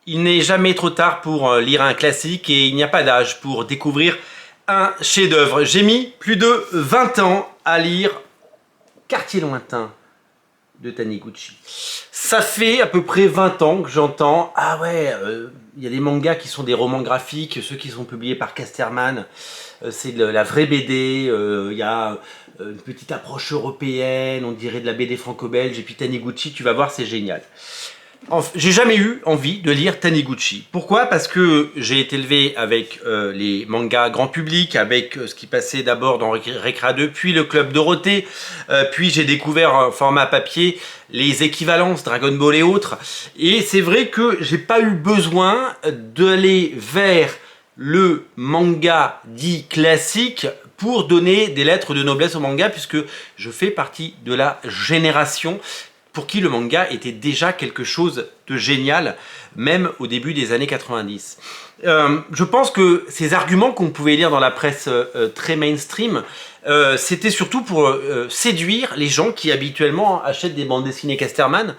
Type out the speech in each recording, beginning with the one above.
Il n'est jamais trop tard pour lire un classique et il n'y a pas d'âge pour découvrir un chef-d'œuvre. J'ai mis plus de 20 ans à lire Quartier lointain de Taniguchi. Ça fait à peu près 20 ans que j'entends « Ah ouais, il y a des mangas qui sont des romans graphiques, ceux qui sont publiés par Casterman, c'est la vraie BD, il y a une petite approche européenne, on dirait de la BD franco-belge, et puis Taniguchi, tu vas voir, c'est génial. » J'ai jamais eu envie de lire Taniguchi. Pourquoi? Parce que j'ai été élevé avec les mangas grand public, avec ce qui passait d'abord dans Recra 2, puis le Club Dorothée, puis j'ai découvert en format papier les équivalences Dragon Ball et autres. Et c'est vrai que j'ai pas eu besoin d'aller vers le manga dit classique pour donner des lettres de noblesse au manga, puisque je fais partie de la génération pour qui le manga était déjà quelque chose de génial, même au début des années 90. Je pense que ces arguments qu'on pouvait lire dans la presse très mainstream, c'était surtout pour séduire les gens qui habituellement achètent des bandes dessinées Casterman,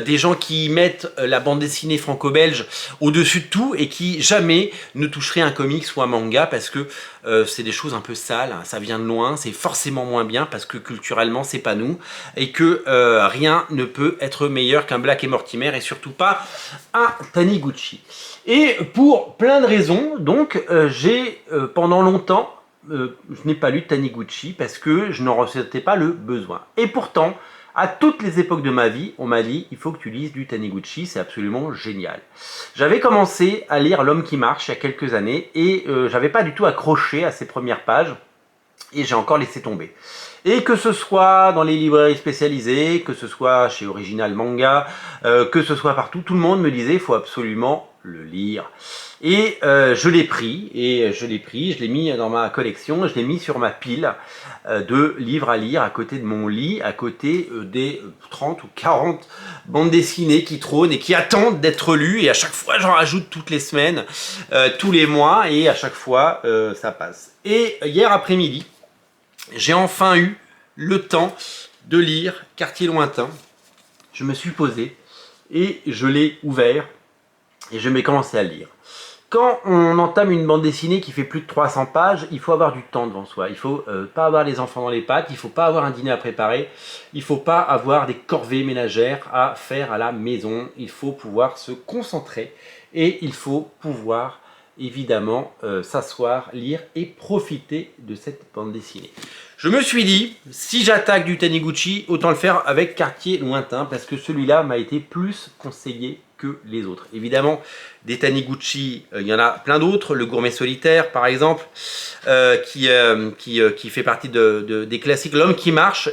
des gens qui mettent la bande dessinée franco-belge au-dessus de tout et qui jamais ne toucheraient un comics ou un manga parce que c'est des choses un peu sales, hein, ça vient de loin, c'est forcément moins bien parce que culturellement c'est pas nous et que rien ne peut être meilleur qu'un Black et Mortimer et surtout pas un Taniguchi. Et pour plein de raisons, donc j'ai pendant longtemps je n'ai pas lu Taniguchi parce que je n'en ressentais pas le besoin. Et pourtant, à toutes les époques de ma vie, on m'a dit il faut que tu lises du Taniguchi, c'est absolument génial. J'avais commencé à lire L'Homme qui marche il y a quelques années et j'avais pas du tout accroché à ces premières pages et j'ai encore laissé tomber. Et que ce soit dans les librairies spécialisées, que ce soit chez Original Manga, que ce soit partout, tout le monde me disait il faut absolument le lire. Et je l'ai pris, je l'ai mis dans ma collection, je l'ai mis sur ma pile de livres à lire à côté de mon lit, à côté des 30 ou 40 bandes dessinées qui trônent et qui attendent d'être lues. Et à chaque fois, j'en rajoute toutes les semaines, tous les mois, et à chaque fois, ça passe. Et hier après-midi, j'ai enfin eu le temps de lire Quartier lointain. Je me suis posé et je l'ai ouvert et je m'ai commencé à lire. Quand on entame une bande dessinée qui fait plus de 300 pages, il faut avoir du temps devant soi. Il ne faut pas avoir les enfants dans les pattes, il ne faut pas avoir un dîner à préparer, il ne faut pas avoir des corvées ménagères à faire à la maison. Il faut pouvoir se concentrer et il faut pouvoir évidemment s'asseoir, lire et profiter de cette bande dessinée. Je me suis dit, si j'attaque du Taniguchi, autant le faire avec Quartier lointain, parce que celui-là m'a été plus conseillé que les autres. Évidemment, des Taniguchi, il y en a plein d'autres, le Gourmet solitaire par exemple, qui fait partie des classiques, L'Homme qui marche,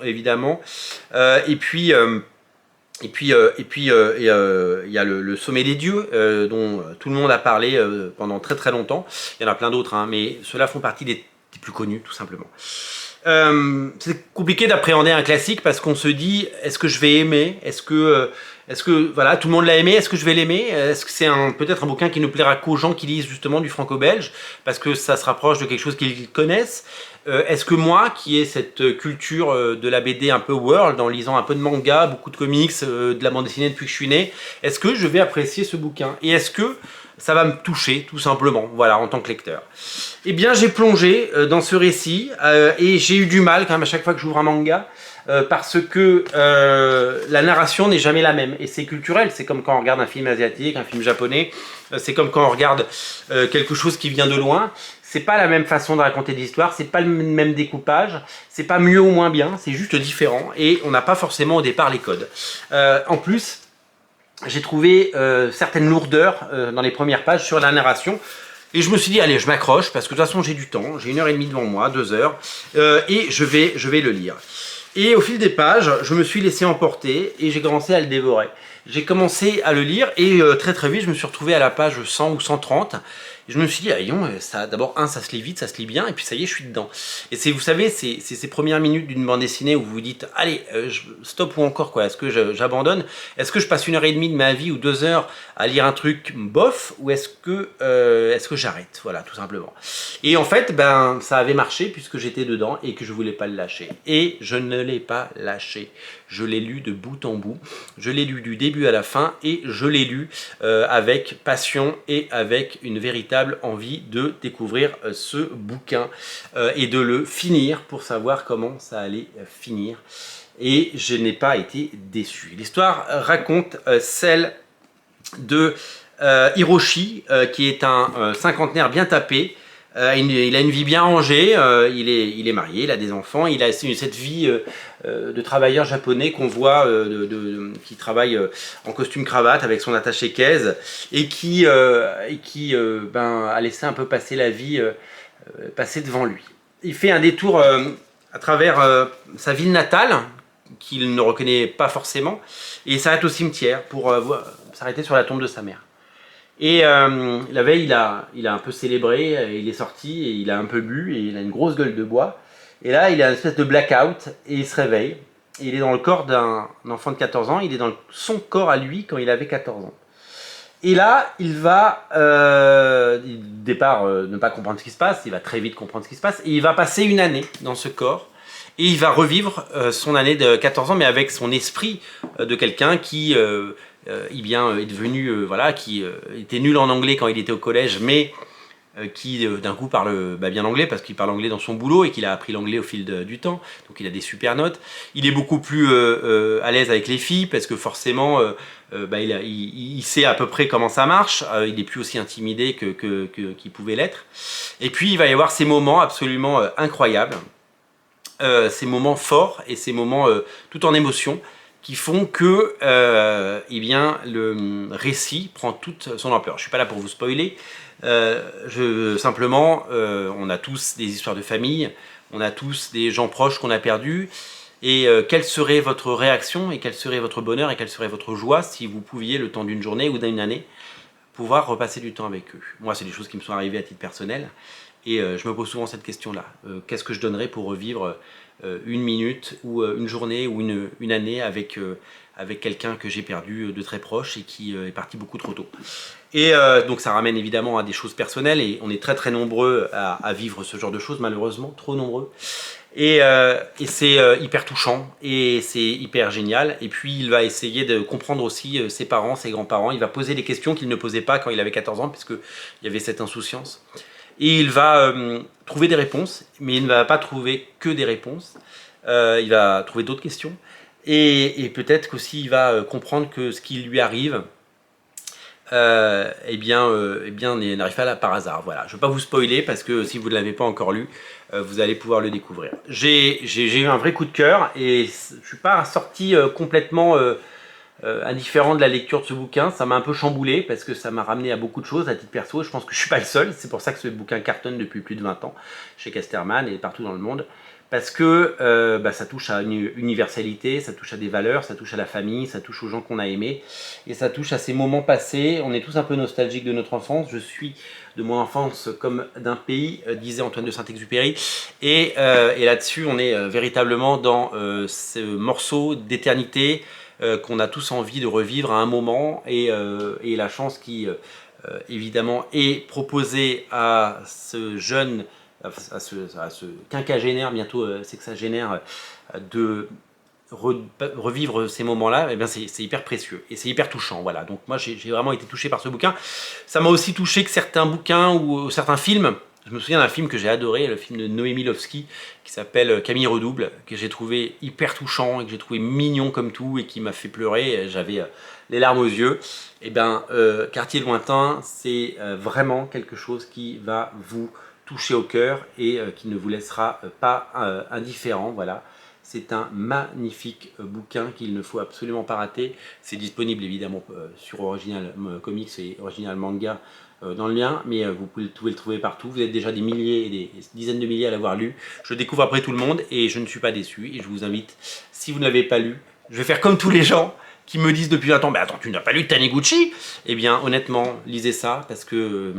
évidemment, et puis il y a le Sommet des dieux, dont tout le monde a parlé pendant très très longtemps. Il y en a plein d'autres, hein, mais ceux-là font partie des plus connus, tout simplement. C'est compliqué d'appréhender un classique parce qu'on se dit, est-ce que je vais aimer? Est-ce que voilà, tout le monde l'a aimé? Est-ce que je vais l'aimer? Est-ce que c'est peut-être un bouquin qui ne plaira qu'aux gens qui lisent justement du franco-belge parce que ça se rapproche de quelque chose qu'ils connaissent? Est-ce que moi, qui ai cette culture de la BD un peu world, en lisant un peu de manga, beaucoup de comics, de la bande dessinée depuis que je suis né, est-ce que je vais apprécier ce bouquin? Et est-ce que ça va me toucher, tout simplement, voilà, en tant que lecteur? Eh bien, j'ai plongé dans ce récit et j'ai eu du mal quand même à chaque fois que j'ouvre un manga parce que la narration n'est jamais la même et c'est culturel. C'est comme quand on regarde un film asiatique, un film japonais, c'est comme quand on regarde quelque chose qui vient de loin. C'est pas la même façon de raconter l'histoire, c'est pas le même découpage, c'est pas mieux ou moins bien, c'est juste différent et on n'a pas forcément au départ les codes. En plus, j'ai trouvé certaines lourdeurs dans les premières pages sur la narration. Et je me suis dit, allez, je m'accroche, parce que de toute façon, j'ai du temps, j'ai 1h30 devant moi, 2 heures, et je vais le lire. Et au fil des pages, je me suis laissé emporter, et j'ai commencé à le dévorer. J'ai commencé à le lire, et très très vite, je me suis retrouvé à la page 100 ou 130, Et je me suis dit, ah, ça, d'abord, ça se lit vite, ça se lit bien, et puis ça y est, je suis dedans. Et c'est, vous savez, c'est ces premières minutes d'une bande dessinée où vous vous dites, allez, stop ou encore, quoi. Est-ce que j'abandonne? Est-ce que je passe 1 heure et demie de ma vie ou 2 heures à lire un truc bof, ou est-ce que j'arrête? Voilà, tout simplement. Et en fait, ben, ça avait marché puisque j'étais dedans et que je voulais pas le lâcher. Et je ne l'ai pas lâché. Je l'ai lu de bout en bout. Je l'ai lu du début à la fin et je l'ai lu avec passion et avec une véritable envie de découvrir ce bouquin et de le finir pour savoir comment ça allait finir. Et je n'ai pas été déçu. L'histoire raconte celle de Hiroshi, qui est un cinquantenaire bien tapé. Il a une vie bien rangée, il est marié, il a des enfants, il a cette vie de travailleur japonais qu'on voit, qui travaille en costume cravate avec son attaché caisse et qui ben, a laissé un peu passer la vie passer devant lui. Il fait un détour à travers sa ville natale, qu'il ne reconnaît pas forcément, et il s'arrête au cimetière pour s'arrêter sur la tombe de sa mère. Et la veille, il a un peu célébré, il est sorti, et il a un peu bu, et il a une grosse gueule de bois. Et là, il a une espèce de blackout, et il se réveille. Et il est dans le corps d'un enfant de 14 ans, il est dans son corps à lui quand il avait 14 ans. Et là, il va, au départ, ne pas comprendre ce qui se passe, il va très vite comprendre ce qui se passe, et il va passer une année dans ce corps, et il va revivre son année de 14 ans, mais avec son esprit de quelqu'un qui est devenu, voilà, qui était nul en anglais quand il était au collège, mais qui d'un coup parle bien anglais parce qu'il parle anglais dans son boulot et qu'il a appris l'anglais au fil du temps, donc il a des super notes. Il est beaucoup plus à l'aise avec les filles parce que forcément il sait à peu près comment ça marche, il est plus aussi intimidé qu'il pouvait l'être. Et puis il va y avoir ces moments absolument incroyables, ces moments forts et ces moments tout en émotion qui font que le récit prend toute son ampleur. Je ne suis pas là pour vous spoiler, simplement on a tous des histoires de famille, on a tous des gens proches qu'on a perdus, et quelle serait votre réaction, et quel serait votre bonheur, et quelle serait votre joie si vous pouviez, le temps d'une journée ou d'une année, pouvoir repasser du temps avec eux. Moi, c'est des choses qui me sont arrivées à titre personnel, et je me pose souvent cette question-là. Qu'est-ce que je donnerais pour revivre une minute ou une journée ou une année avec quelqu'un que j'ai perdu de très proche et qui est parti beaucoup trop tôt. Et donc ça ramène évidemment à des choses personnelles, et on est très très nombreux à vivre ce genre de choses, malheureusement, trop nombreux. Et c'est hyper touchant et c'est hyper génial. Et puis il va essayer de comprendre aussi ses parents, ses grands-parents. Il va poser des questions qu'il ne posait pas quand il avait 14 ans, puisqu'il y avait cette insouciance. Et il va trouver des réponses, mais il ne va pas trouver que des réponses. Il va trouver d'autres questions. Et peut-être qu'aussi il va comprendre que ce qui lui arrive n'arrive pas là par hasard. Voilà. Je ne vais pas vous spoiler parce que si vous ne l'avez pas encore lu, vous allez pouvoir le découvrir. J'ai eu un vrai coup de cœur et je ne suis pas sorti complètement indifférent de la lecture de ce bouquin. Ça m'a un peu chamboulé parce que ça m'a ramené à beaucoup de choses à titre perso. Je pense que je ne suis pas le seul. C'est pour ça que ce bouquin cartonne depuis plus de 20 ans chez Casterman et partout dans le monde. Parce que ça touche à une universalité, ça touche à des valeurs, ça touche à la famille, ça touche aux gens qu'on a aimés, et ça touche à ces moments passés. On est tous un peu nostalgiques de notre enfance. Je suis de mon enfance comme d'un pays, disait Antoine de Saint-Exupéry, et là-dessus on est véritablement dans ce morceau d'éternité qu'on a tous envie de revivre à un moment, et la chance qui évidemment est proposée à ce jeune, à ce quinquagénaire, bientôt sexagénaire, de revivre ces moments-là, eh bien c'est hyper précieux et c'est hyper touchant. Voilà. Donc moi j'ai vraiment été touché par ce bouquin. Ça m'a aussi touché que certains bouquins ou certains films. Je me souviens d'un film que j'ai adoré, le film de Noémie Lovski, qui s'appelle Camille Redouble, que j'ai trouvé hyper touchant et que j'ai trouvé mignon comme tout et qui m'a fait pleurer. J'avais les larmes aux yeux. Et bien, Quartier lointain, c'est vraiment quelque chose qui va vous toucher au cœur et qui ne vous laissera pas indifférent. Voilà. C'est un magnifique bouquin qu'il ne faut absolument pas rater. C'est disponible évidemment sur Original Comics et Original Manga dans le lien, mais vous pouvez le trouver partout. Vous êtes déjà des milliers et des dizaines de milliers à l'avoir lu. Je découvre après tout le monde et je ne suis pas déçu. Et je vous invite, si vous ne l'avez pas lu, je vais faire comme tous les gens qui me disent depuis un temps, mais attends, tu n'as pas lu Taniguchi? Eh bien, honnêtement, lisez ça parce que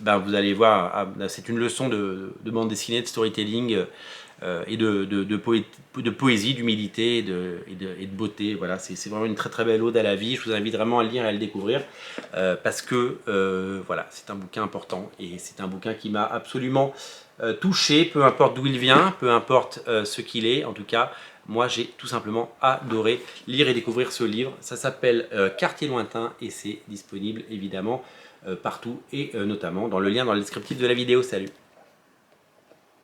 ben, vous allez voir, c'est une leçon de bande dessinée, de storytelling et de poésie, d'humilité et de beauté. Voilà, c'est vraiment une très très belle ode à la vie. Je vous invite vraiment à le lire et à le découvrir parce que voilà, c'est un bouquin important et c'est un bouquin qui m'a absolument touché, peu importe d'où il vient, peu importe ce qu'il est. En tout cas, moi j'ai tout simplement adoré lire et découvrir ce livre. Ça s'appelle Quartier lointain et c'est disponible évidemment partout et notamment dans le lien dans le descriptif de la vidéo. Salut!